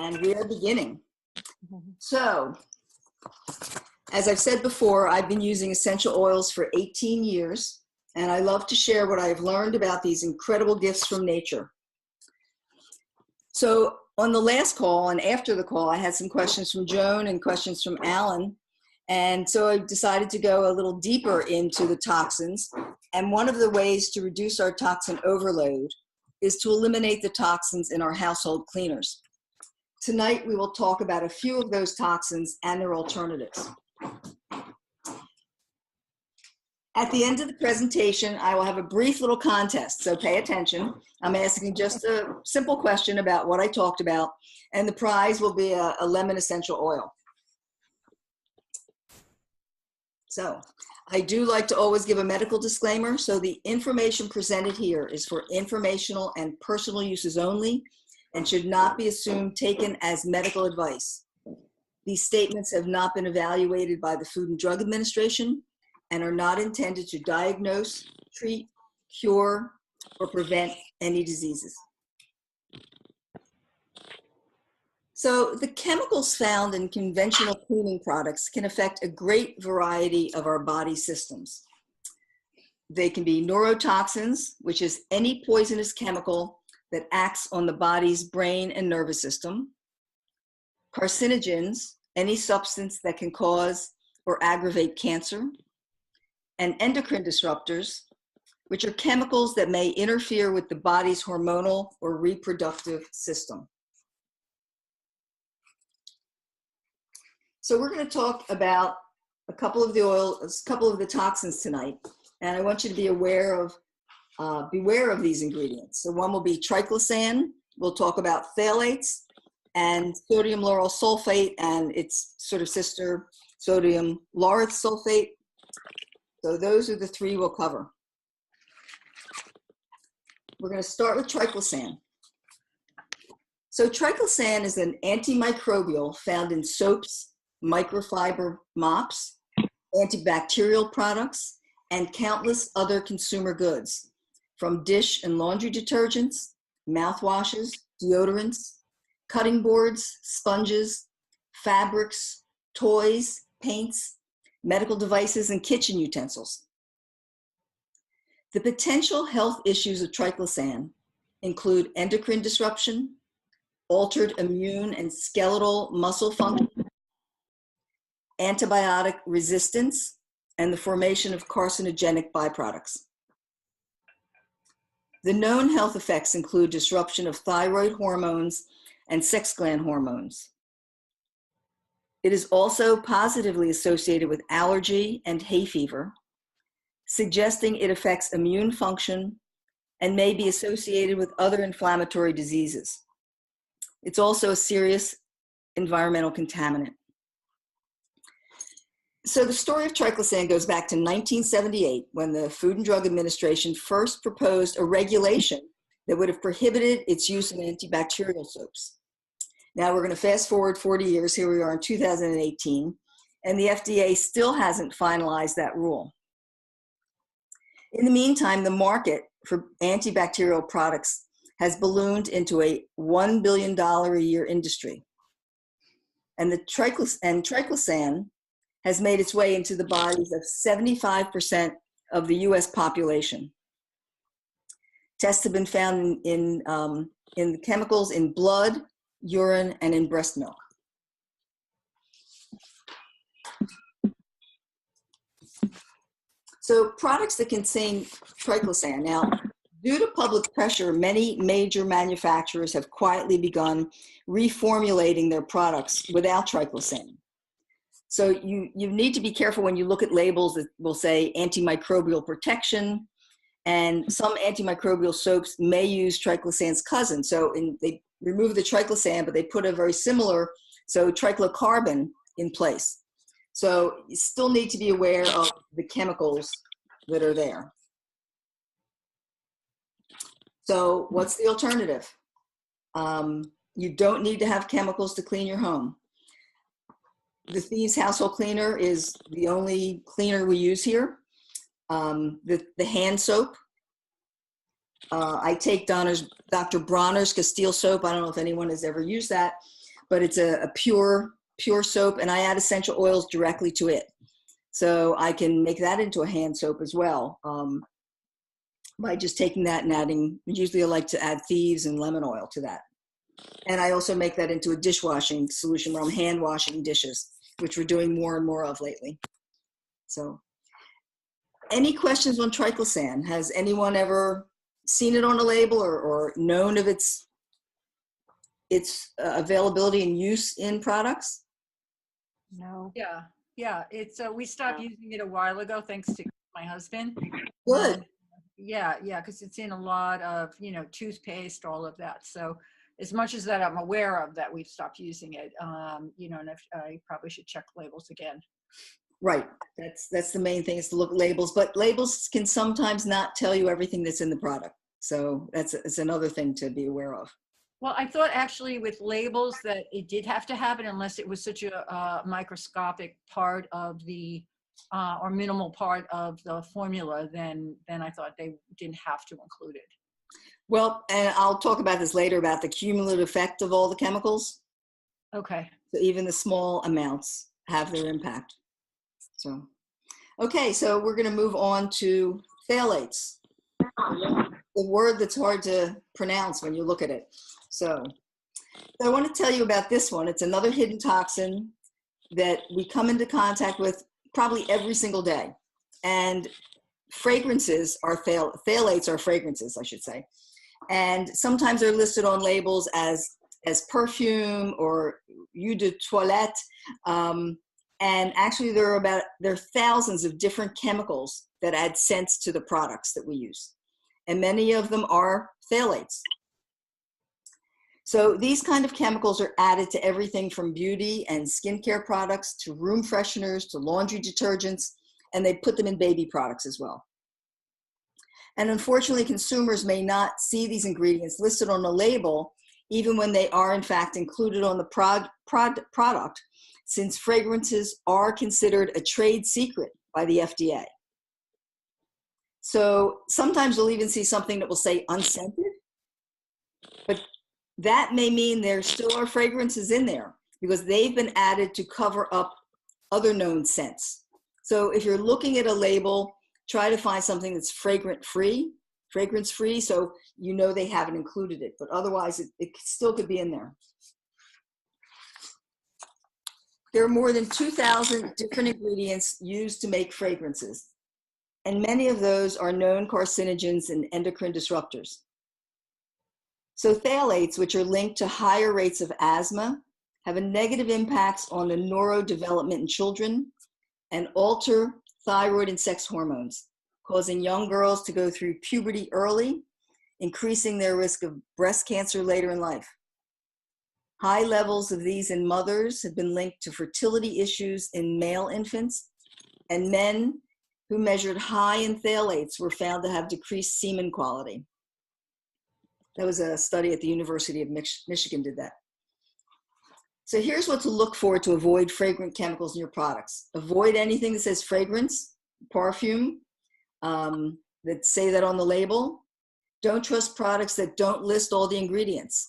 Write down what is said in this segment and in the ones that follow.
and we are beginning. So, as I've said before, I've been using essential oils for 18 years, and I love to share what I've learned about these incredible gifts from nature. So, on the last call and after the call, I had some questions from Joan and questions from Alan, and so I decided to go a little deeper into the toxins. And one of the ways to reduce our toxin overload is to eliminate the toxins in our household cleaners. Tonight, we will talk about a few of those toxins and their alternatives. At the end of the presentation, I will have a brief little contest, so pay attention. I'm asking just a simple question about what I talked about, and the prize will be a lemon essential oil. So, I do like to always give a medical disclaimer, so the information presented here is for informational and personal uses only and should not be assumed taken as medical advice. These statements have not been evaluated by the Food and Drug Administration and are not intended to diagnose, treat, cure, or prevent any diseases. So the chemicals found in conventional cleaning products can affect a great variety of our body systems. They can be neurotoxins, which is any poisonous chemical that acts on the body's brain and nervous system. Carcinogens, any substance that can cause or aggravate cancer. And endocrine disruptors, which are chemicals that may interfere with the body's hormonal or reproductive system. So we're going to talk about a couple of the toxins tonight, and I want you to be aware of these ingredients. So one will be triclosan. We'll talk about phthalates and sodium lauryl sulfate and its sort of sister, sodium laureth sulfate. So those are the three we'll cover. We're going to start with triclosan. So triclosan is an antimicrobial found in soaps, microfiber mops, antibacterial products, and countless other consumer goods, from dish and laundry detergents, mouthwashes, deodorants, cutting boards, sponges, fabrics, toys, paints, medical devices, and kitchen utensils. The potential health issues of triclosan include endocrine disruption, altered immune and skeletal muscle function, antibiotic resistance, and the formation of carcinogenic byproducts. The known health effects include disruption of thyroid hormones and sex gland hormones. It is also positively associated with allergy and hay fever, suggesting it affects immune function and may be associated with other inflammatory diseases. It's also a serious environmental contaminant. So the story of triclosan goes back to 1978, when the Food and Drug Administration first proposed a regulation that would have prohibited its use in antibacterial soaps. Now we're going to fast forward 40 years. Here we are in 2018, and the FDA still hasn't finalized that rule. In the meantime, the market for antibacterial products has ballooned into a $1 billion a year industry. And triclosan has made its way into the bodies of 75% of the US population. Tests have been found in the chemicals in blood, urine, and in breast milk. So products that contain triclosan. Now, due to public pressure, many major manufacturers have quietly begun reformulating their products without triclosan. So you need to be careful when you look at labels that will say antimicrobial protection, and some antimicrobial soaps may use triclosan's cousin. So they remove the triclosan, but they put a very similar, so triclocarbon in place. So you still need to be aware of the chemicals that are there. So what's the alternative? You don't need to have chemicals to clean your home. The Thieves Household Cleaner is the only cleaner we use here. The hand soap. I take Dr. Bronner's Castile soap. I don't know if anyone has ever used that, but it's a pure soap, and I add essential oils directly to it. So I can make that into a hand soap as well, by just taking that and adding, usually I like to add thieves and lemon oil to that. And I also make that into a dishwashing solution where I'm hand washing dishes, which we're doing more and more of lately. So any questions on triclosan? Has anyone ever seen it on a label or known of its availability and use in products? No. Yeah. It's we stopped using it a while ago, thanks to my husband. Good. Yeah, because it's in a lot of, toothpaste, all of that. So as much as that I'm aware of that, we've stopped using it. And if, I probably should check labels again. Right. That's the main thing, is to look at labels, but labels can sometimes not tell you everything that's in the product. So it's another thing to be aware of. Well, I thought actually with labels that it did have to have it unless it was such a microscopic part of the, or minimal part of the formula, then I thought they didn't have to include it. Well, and I'll talk about this later about the cumulative effect of all the chemicals. Okay. So even the small amounts have their impact. So, okay, so we're going to move on to phthalates, the word that's hard to pronounce when you look at it. So I want to tell you about this one. It's another hidden toxin that we come into contact with probably every single day. And fragrances are phthalates are fragrances, I should say. And sometimes they're listed on labels as perfume or eau de toilette. And actually there are thousands of different chemicals that add scents to the products that we use. And many of them are phthalates. So these kind of chemicals are added to everything from beauty and skincare products to room fresheners to laundry detergents, and they put them in baby products as well. And unfortunately, consumers may not see these ingredients listed on the label, even when they are in fact included on the product, since fragrances are considered a trade secret by the FDA. So sometimes you'll even see something that will say unscented, but that may mean there still are fragrances in there because they've been added to cover up other known scents. So if you're looking at a label, try to find something that's fragrance-free, so you know they haven't included it, but otherwise it still could be in there. There are more than 2,000 different ingredients used to make fragrances, and many of those are known carcinogens and endocrine disruptors. So phthalates, which are linked to higher rates of asthma, have a negative impact on the neurodevelopment in children and alter thyroid and sex hormones, causing young girls to go through puberty early, increasing their risk of breast cancer later in life. High levels of these in mothers have been linked to fertility issues in male infants, and men who measured high in phthalates were found to have decreased semen quality. That was a study at the University of Michigan did that. So here's what to look for to avoid fragrant chemicals in your products. Avoid anything that says fragrance, perfume, that say that on the label. Don't trust products that don't list all the ingredients.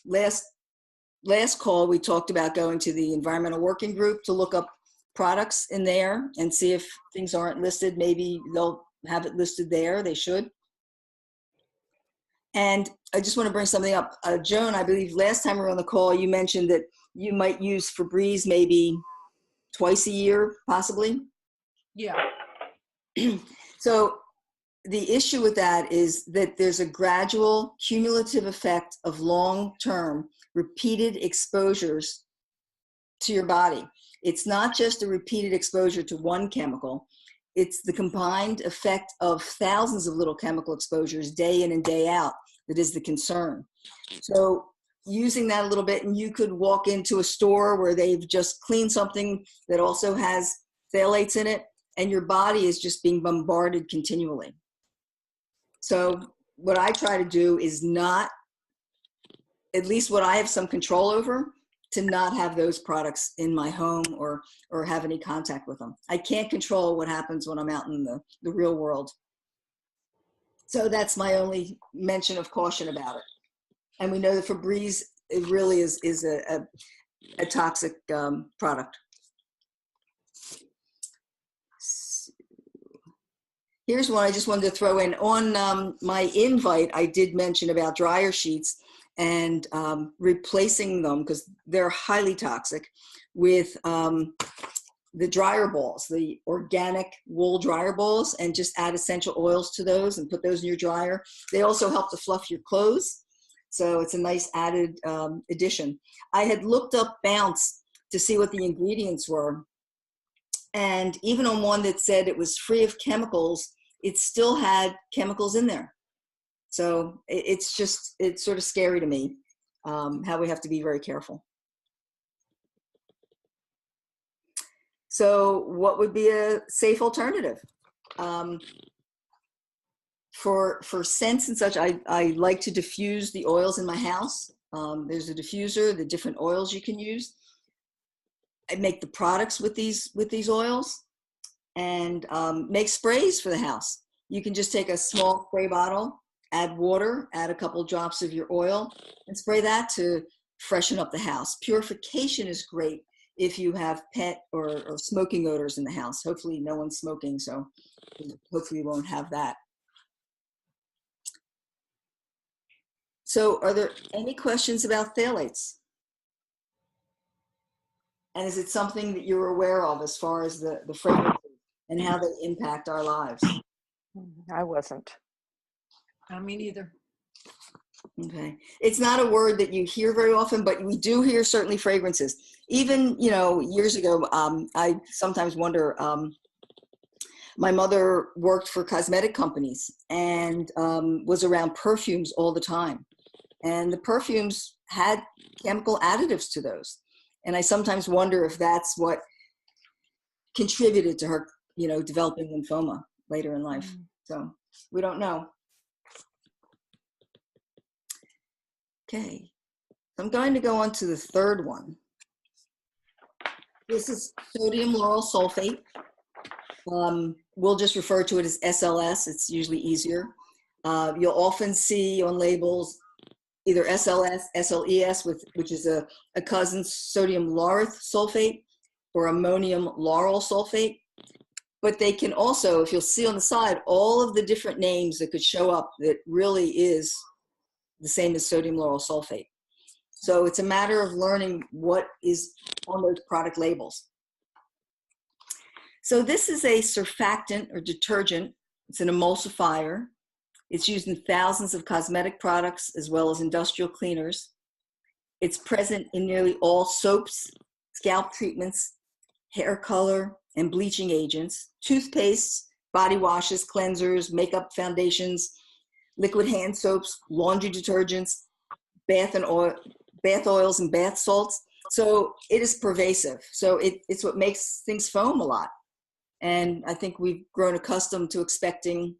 Last call, we talked about going to the Environmental Working Group to look up products in there and see if things aren't listed. Maybe they'll have it listed there. They should. And I just want to bring something up. Joan, I believe last time we were on the call, you mentioned that you might use Febreze maybe twice a year, possibly. Yeah. So the issue with that is that there's a gradual cumulative effect of long-term repeated exposures to your body. It's not just a repeated exposure to one chemical. It's the combined effect of thousands of little chemical exposures day in and day out that is the concern. So using that a little bit, and you could walk into a store where they've just cleaned something that also has phthalates in it, and your body is just being bombarded continually. So what I try to do is not, at least what I have some control over, to not have those products in my home or have any contact with them. I can't control what happens when I'm out in the real world. So that's my only mention of caution about it. And we know that Febreze, it really is a toxic product. Here's one I just wanted to throw in. On my invite, I did mention about dryer sheets and replacing them, because they're highly toxic, with the dryer balls, the organic wool dryer balls, and just add essential oils to those and put those in your dryer. They also help to fluff your clothes. So it's a nice added addition. I had looked up Bounce to see what the ingredients were. And even on one that said it was free of chemicals, it still had chemicals in there. So it's sort of scary to me how we have to be very careful. So what would be a safe alternative? For scents and such, I like to diffuse the oils in my house. There's a diffuser, the different oils you can use. I make the products with these oils, and make sprays for the house. You can just take a small spray bottle, add water, add a couple drops of your oil, and spray that to freshen up the house. Purification is great if you have pet or smoking odors in the house. Hopefully no one's smoking, so hopefully you won't have that. So are there any questions about phthalates? And is it something that you're aware of as far as the fragrances and how they impact our lives? I wasn't. Me neither. Okay. It's not a word that you hear very often, but we do hear certainly fragrances. Even, years ago, I sometimes wonder, my mother worked for cosmetic companies and was around perfumes all the time. And the perfumes had chemical additives to those. And I sometimes wonder if that's what contributed to her, developing lymphoma later in life. So we don't know. Okay, I'm going to go on to the third one. This is sodium lauryl sulfate. We'll just refer to it as SLS. It's usually easier. You'll often see on labels either SLS, SLES, which is a cousin sodium lauryl sulfate, or ammonium lauryl sulfate. But they can also, if you'll see on the side, all of the different names that could show up that really is the same as sodium lauryl sulfate. So it's a matter of learning what is on those product labels. So this is a surfactant or detergent. It's an emulsifier. It's used in thousands of cosmetic products as well as industrial cleaners. It's present in nearly all soaps, scalp treatments, hair color, and bleaching agents, toothpastes, body washes, cleansers, makeup foundations, liquid hand soaps, laundry detergents, bath oils, and bath salts. So it is pervasive. So it's what makes things foam a lot. And I think we've grown accustomed to expecting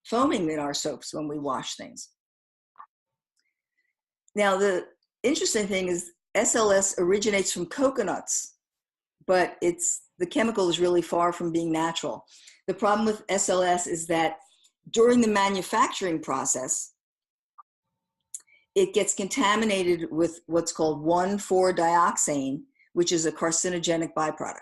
foaming in our soaps when we wash things. Now, the interesting thing is SLS originates from coconuts, but the chemical is really far from being natural. The problem with SLS is that during the manufacturing process, it gets contaminated with what's called 1,4-dioxane, which is a carcinogenic byproduct.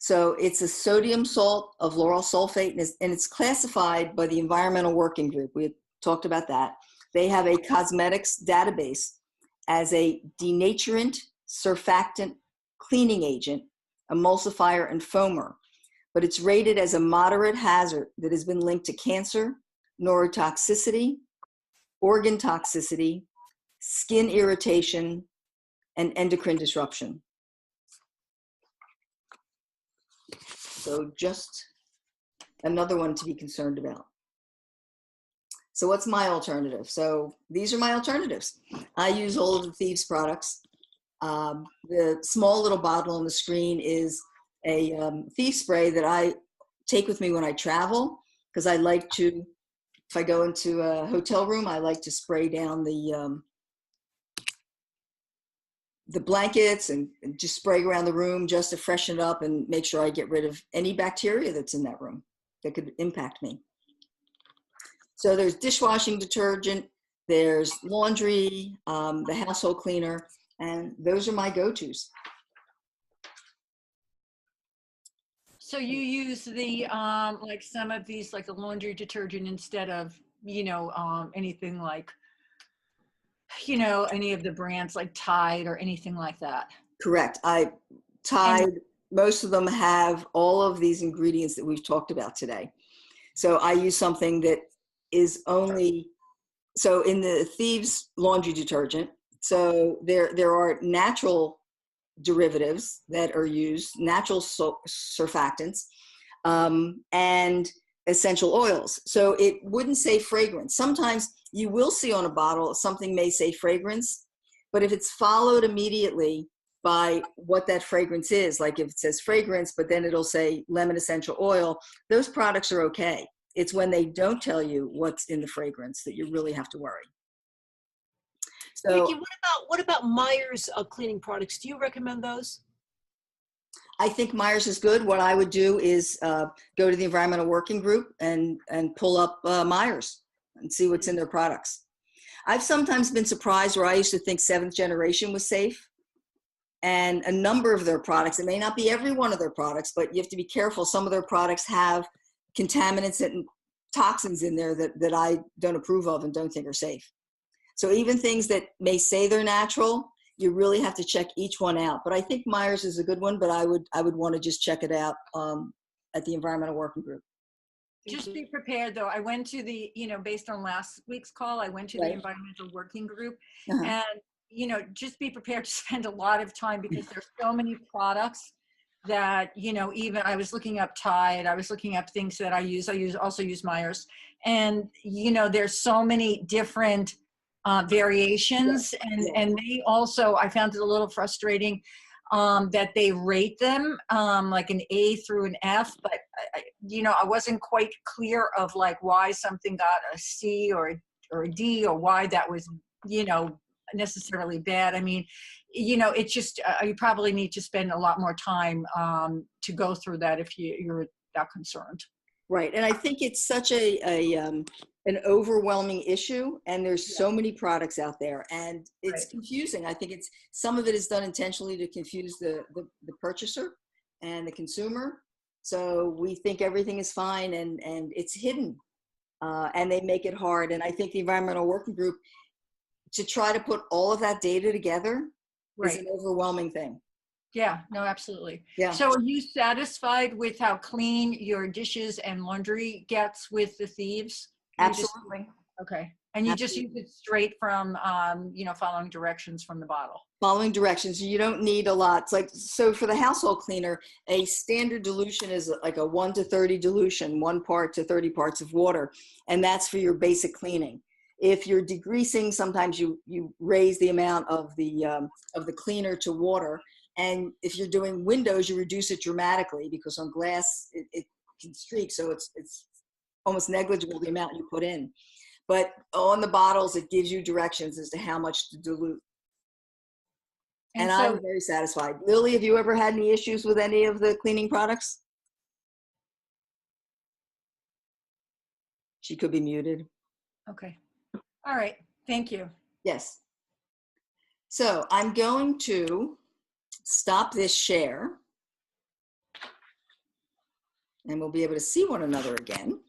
So it's a sodium salt of lauryl sulfate, and it's classified by the Environmental Working Group. We had talked about that. They have a cosmetics database as a denaturant, surfactant, cleaning agent, emulsifier, and foamer. But it's rated as a moderate hazard that has been linked to cancer, neurotoxicity, organ toxicity, skin irritation, and endocrine disruption. So just another one to be concerned about. So what's my alternative? So these are my alternatives. I use all of the Thieves products. The small little bottle on the screen is a Thieves spray that I take with me when I travel, because I like to, if I go into a hotel room, I like to spray down the blankets and just spray around the room just to freshen it up and make sure I get rid of any bacteria that's in that room that could impact me. So there's dishwashing detergent, there's laundry, the household cleaner, And those are my go-tos. So you use the, like some of these, like a laundry detergent instead of, anything like, any of the brands like Tide or anything like that? Correct. Tide, most of them have all of these ingredients that we've talked about today. So I use something that is only, so in the Thieves laundry detergent, so there are natural derivatives that are used, natural surfactants, and essential oils. So it wouldn't say fragrance. Sometimes you will see on a bottle, something may say fragrance, but if it's followed immediately by what that fragrance is, like if it says fragrance, but then it'll say lemon essential oil, those products are okay. It's when they don't tell you what's in the fragrance that you really have to worry. So, Vicki, what about Myers cleaning products? Do you recommend those? I think Myers is good. What I would do is go to the Environmental Working Group and pull up Myers and see what's in their products. I've sometimes been surprised where I used to think 7th Generation was safe. And a number of their products, it may not be every one of their products, but you have to be careful. Some of their products have contaminants and toxins in there that I don't approve of and don't think are safe. So even things that may say they're natural, you really have to check each one out. But I think Myers is a good one, but I would want to just check it out at the Environmental Working Group. Just be prepared though. I went to the, based on last week's call, I went to the Environmental Working Group, and just be prepared to spend a lot of time because there's so many products that, even I was looking up Tide, I was looking up things that I also use Myers, and, there's so many different variations, and they also, I found it a little frustrating that they rate them like an A through an F, but I wasn't quite clear of like why something got a C or a D, or why that was, necessarily bad. I mean, it's just, you probably need to spend a lot more time to go through that if you're that concerned. Right. And I think it's such an overwhelming issue, and there's so many products out there, and it's confusing. I think some of it is done intentionally to confuse the purchaser and the consumer. So we think everything is fine, and it's hidden, and they make it hard. And I think the Environmental Working Group, to try to put all of that data together is an overwhelming thing. Yeah, no, absolutely. Yeah. So are you satisfied with how clean your dishes and laundry gets with the Thieves? Absolutely. Okay. And you just use it straight from, following directions from the bottle. Following directions. You don't need a lot. It's like, so for the household cleaner, a standard dilution is like a 1 to 30 dilution, 1 part to 30 parts of water. And that's for your basic cleaning. If you're degreasing, sometimes you raise the amount of the cleaner to water. And if you're doing windows, you reduce it dramatically, because on glass, it can streak. So it's almost negligible the amount you put in. But on the bottles, it gives you directions as to how much to dilute. And so, I'm very satisfied. Lily, have you ever had any issues with any of the cleaning products? She could be muted. Okay. All right. Thank you. Yes. So I'm going to stop this share, and we'll be able to see one another again.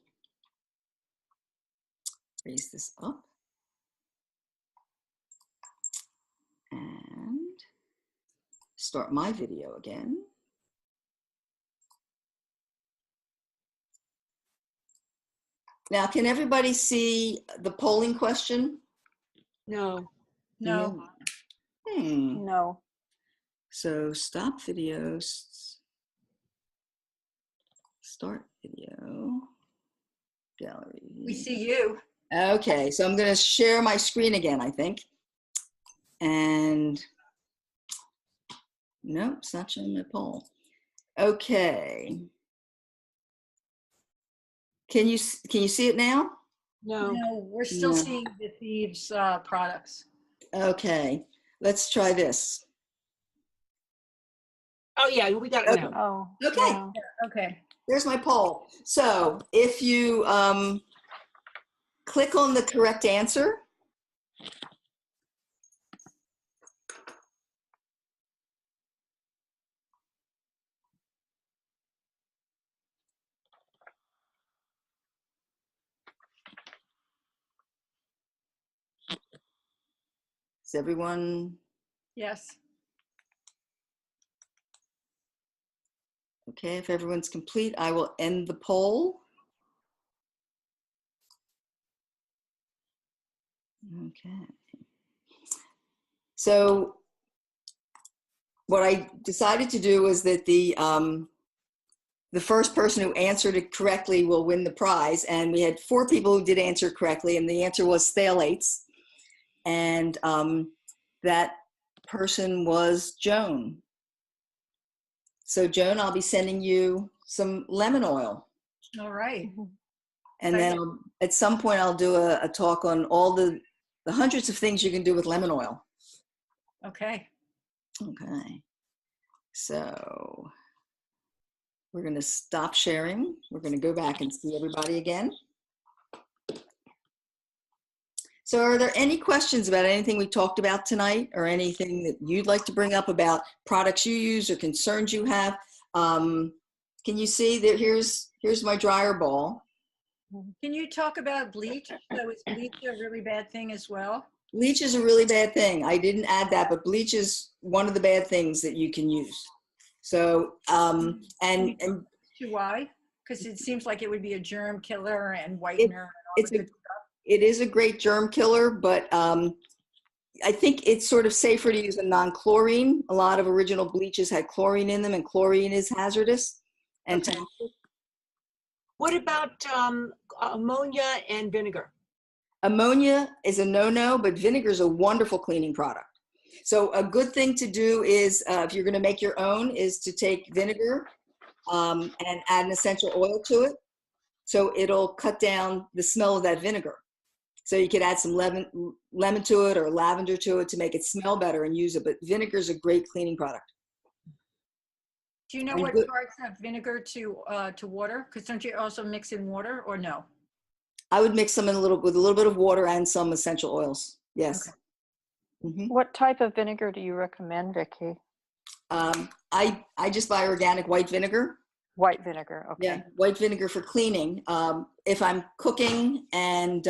Raise this up. And start my video again. Now, can everybody see the polling question? No. No. No. So stop videos, start video, gallery. We see you. Okay, so I'm going to share my screen again, I think. And nope, it's not showing my poll. Okay. Can you see it now? No. No, we're still seeing the Thieves products. Okay, let's try this. Oh yeah, we got it now. Oh. Okay. Yeah. Okay. There's my poll. So if you click on the correct answer, Is everyone Yes. okay? If everyone's complete, I will end the poll. Okay. So what I decided to do was that the first person who answered it correctly will win the prize. And we had 4 people who did answer correctly, and the answer was phthalates. And that person was Joan. So Joan, I'll be sending you some lemon oil. All right. And then at some point I'll do a talk on all the hundreds of things you can do with lemon oil. Okay. Okay. So we're going to stop sharing. We're going to go back and see everybody again. So are there any questions about anything we talked about tonight, or anything that you'd like to bring up about products you use or concerns you have? Can you see that here's my dryer ball. Can you talk about bleach? So is bleach a really bad thing as well? Bleach is a really bad thing. I didn't add that, but bleach is one of the bad things that you can use. So, and why? Because it seems like it would be a germ killer and whitener and all the good stuff. It is a great germ killer, but I think it's sort of safer to use a non-chlorine. A lot of original bleaches had chlorine in them, and chlorine is hazardous and toxic. What about ammonia and vinegar? Ammonia is a no-no, but vinegar is a wonderful cleaning product. So a good thing to do is, if you're going to make your own, is to take vinegar and add an essential oil to it. So it'll cut down the smell of that vinegar. So you could add some lemon to it or lavender to it to make it smell better and use it. But vinegar is a great cleaning product. Do you know what parts of vinegar to water? Because don't you also mix in water, or no? I would mix them in with a little bit of water and some essential oils. Yes. Okay. Mm-hmm. What type of vinegar do you recommend, Vicki? I just buy organic white vinegar. White vinegar, okay. Yeah, white vinegar for cleaning. If I'm cooking and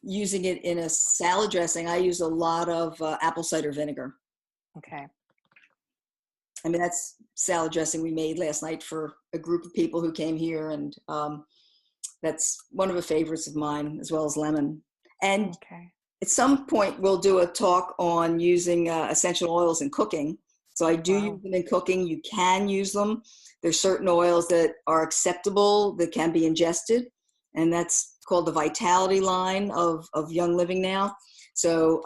using it in a salad dressing, I use a lot of apple cider vinegar. Okay. I mean, that's salad dressing we made last night for a group of people who came here, and that's one of the favorites of mine, as well as lemon. And okay. At some point, we'll do a talk on using essential oils in cooking. So I do use them in cooking. You can use them. There's certain oils that are acceptable that can be ingested, and that's called the Vitality line of Young Living now. So,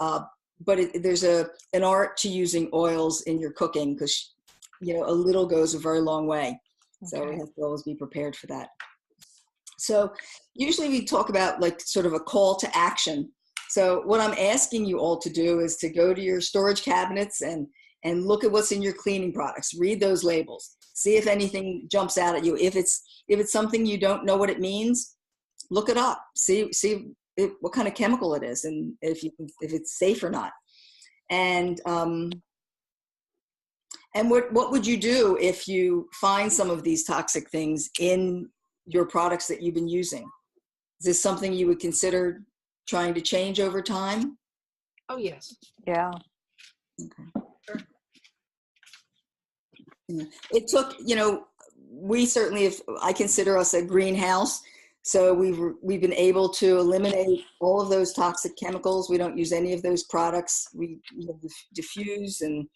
but there's an art to using oils in your cooking, because a little goes a very long way. Okay. So we have to always be prepared for that. So usually we talk about like sort of a call to action. So what I'm asking you all to do is to go to your storage cabinets and look at what's in your cleaning products. Read those labels. See if anything jumps out at you. If it's something you don't know what it means, look it up. See what kind of chemical it is, and if it's safe or not. And what would you do if you find some of these toxic things in your products that you've been using? Is this something you would consider trying to change over time? Oh, yes. Yeah. Okay. Sure. It took, we certainly, I consider us a greenhouse. So we've been able to eliminate all of those toxic chemicals. We don't use any of those products. We diffuse and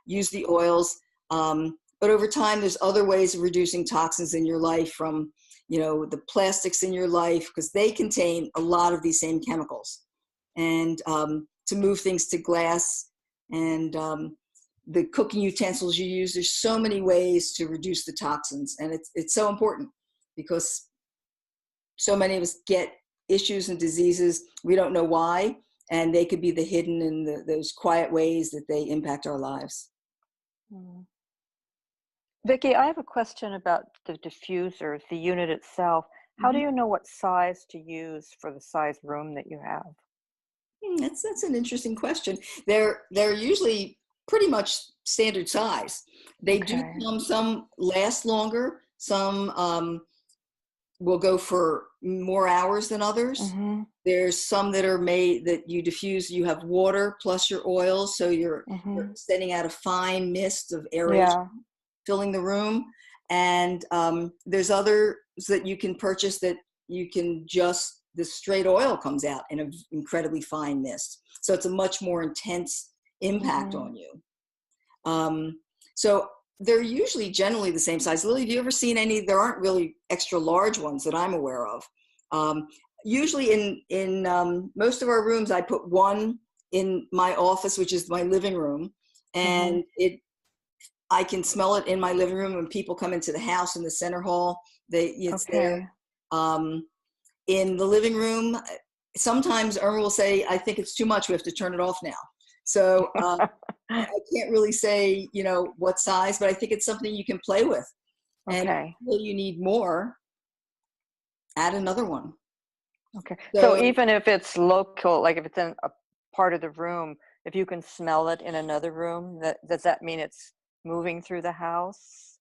use the oils. But over time, there's other ways of reducing toxins in your life, from the plastics in your life, because they contain a lot of these same chemicals. And to move things to glass, and the cooking utensils you use, there's so many ways to reduce the toxins. And it's so important, because so many of us get issues and diseases, we don't know why, and they could be the hidden in those quiet ways that they impact our lives. Vicki, I have a question about the diffusers, the unit itself. How do you know what size to use for the size room that you have? That's an interesting question. They're usually pretty much standard size. They do come, some last longer, some will go for more hours than others. Mm-hmm. There's some that are made that you diffuse, you have water plus your oil, so you're sending out a fine mist of aeration, filling the room. And there's others that you can purchase that you can just, the straight oil comes out in an incredibly fine mist. So it's a much more intense impact on you. So they're usually generally the same size. Lily, have you ever seen any? There aren't really extra large ones that I'm aware of. Usually in most of our rooms, I put one in my office, which is my living room, and I can smell it in my living room when people come into the house in the center hall. It's there. In the living room, sometimes Irma will say, I think it's too much, we have to turn it off now. So I can't really say, you know, what size, but I think it's something you can play with. And if you need more, add another one. Okay. So even if it's local, like if it's in a part of the room, if you can smell it in another room, does that mean it's moving through the house?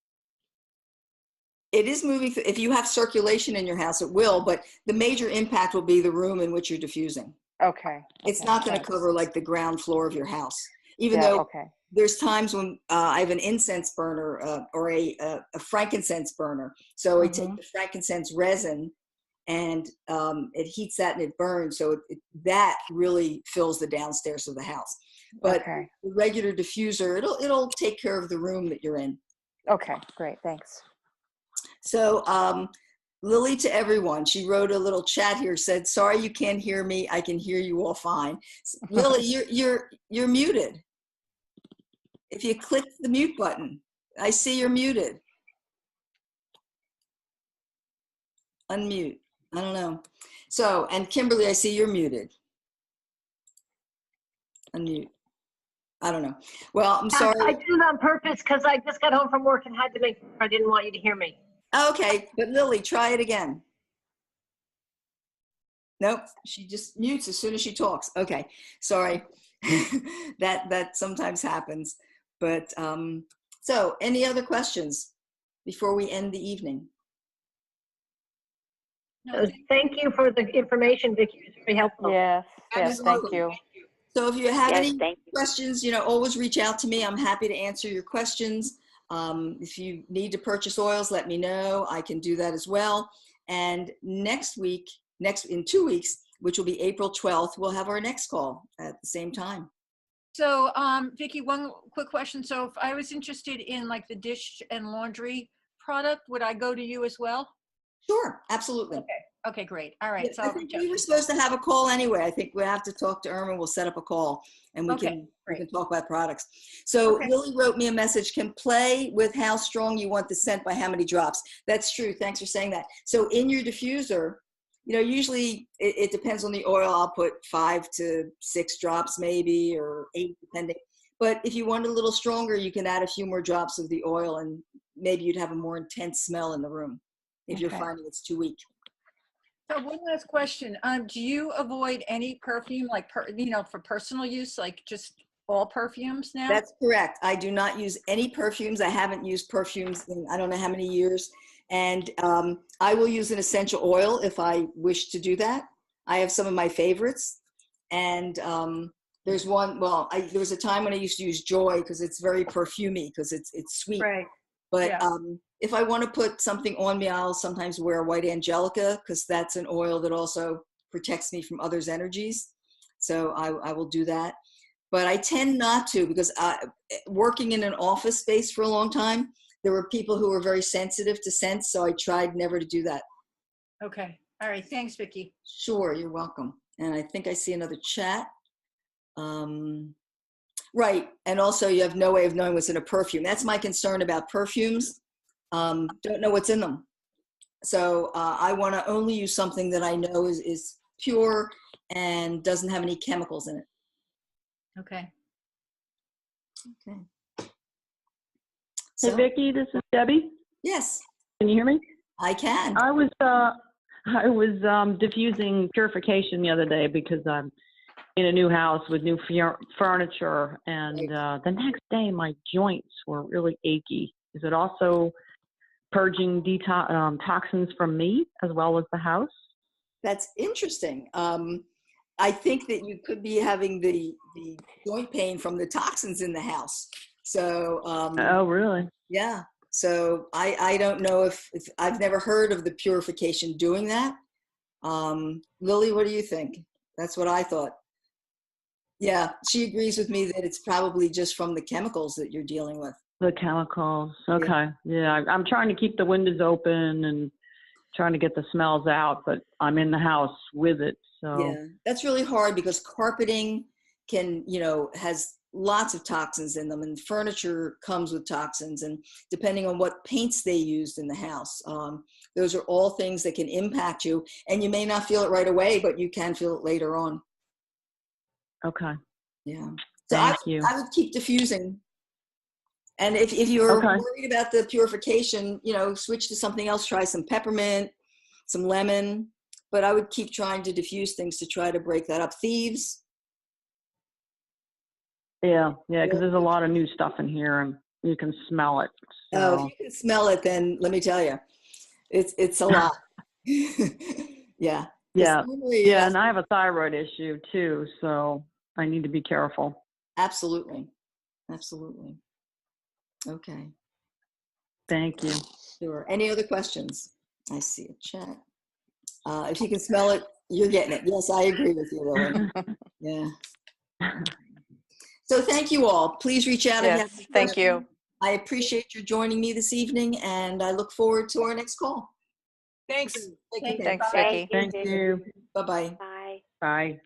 It is moving. If you have circulation in your house, it will, but the major impact will be the room in which you're diffusing. Okay. It's not going to cover like the ground floor of your house, even though there's times when I have an incense burner or a frankincense burner. So I take the frankincense resin and it heats that and it burns. So that really fills the downstairs of the house. But the regular diffuser, it'll take care of the room that you're in. Okay, great, thanks. So Lily to everyone, she wrote a little chat here, said, sorry you can't hear me, I can hear you all fine. Lily, you're muted. If you click the mute button, I see you're muted. Unmute, I don't know. So, and Kimberly, I see you're muted. Unmute. I don't know. Well, I'm sorry. I did it on purpose because I just got home from work and had to make sure I didn't want you to hear me. Okay, but Lily, try it again. Nope, she just mutes as soon as she talks. Okay, sorry. that sometimes happens. But so any other questions before we end the evening? No, thank you for the information, Vicki. It was very helpful. Yes, thank you. So if you have any questions, you know, always reach out to me. I'm happy to answer your questions. If you need to purchase oils, let me know. I can do that as well. And next week, in 2 weeks, which will be April 12th, we'll have our next call at the same time. So, Vicki, one quick question. So if I was interested in like the dish and laundry product, would I go to you as well? Sure, absolutely. Okay, great. All right. Yeah, so I think we were supposed to have a call anyway. I think we have to talk to Irma. We'll set up a call and we can talk about products. So Lily wrote me a message, can play with how strong you want the scent by how many drops. That's true. Thanks for saying that. So in your diffuser, you know, usually it depends on the oil. I'll put 5 to 6 drops maybe, or 8 depending. But if you want it a little stronger, you can add a few more drops of the oil and maybe you'd have a more intense smell in the room if you're finding it's too weak. So one last question. Do you avoid any perfume, like, you know, for personal use, like just all perfumes now? That's correct. I do not use any perfumes. I haven't used perfumes in I don't know how many years. And I will use an essential oil if I wish to do that. I have some of my favorites. And there's one, well, there was a time when I used to use Joy because it's very perfumey because it's sweet. Right. But if I want to put something on me, I'll sometimes wear White Angelica because that's an oil that also protects me from others' energies. So I will do that. But I tend not to because working in an office space for a long time, there were people who were very sensitive to scents. So I tried never to do that. Okay. All right. Thanks, Vicki. Sure. You're welcome. And I think I see another chat. Right. And also you have no way of knowing what's in a perfume. That's my concern about perfumes. Don't know what's in them. So I want to only use something that I know is pure and doesn't have any chemicals in it. Okay. Okay. Hey, Vicki, this is Debbie. Yes. Can you hear me? I can. I was diffusing purification the other day because I'm in a new house with new furniture, and the next day my joints were really achy. Is it also purging toxins from me as well as the house. That's interesting. I think that you could be having the joint pain from the toxins in the house. So, Oh, really? yeah. So I don't know if I've never heard of the purification doing that. Lily, what do you think? That's what I thought. Yeah, she agrees with me that it's probably just from the chemicals that you're dealing with. The chemicals. Okay. Yeah, I'm trying to keep the windows open and trying to get the smells out, but I'm in the house with it. So yeah, that's really hard because carpeting can, has lots of toxins in them, and furniture comes with toxins, and depending on what paints they used in the house, those are all things that can impact you, and you may not feel it right away, but you can feel it later on. Okay. Yeah. So Thank you. I would keep diffusing. And if you're Okay. worried about the purification, switch to something else, try some peppermint, some lemon, but I would keep trying to diffuse things to try to break that up. Thieves. Yeah, because there's a lot of new stuff in here and you can smell it. So. Oh, if you can smell it, then let me tell you, it's a lot. Yeah. Yeah. Yeah, and I have a thyroid issue too, so I need to be careful. Absolutely. Absolutely. Okay. Thank you. Sure. Any other questions? I see a chat. If you can smell it, you're getting it. Yes, I agree with you, Lily. Yeah. So thank you all. Please reach out if you have Yes, any thank questions. you. I appreciate your joining me this evening, and I look forward to our next call. Thanks. Thank you. Thanks, Thank Vicki. Thank you. Bye-bye. Bye. Bye.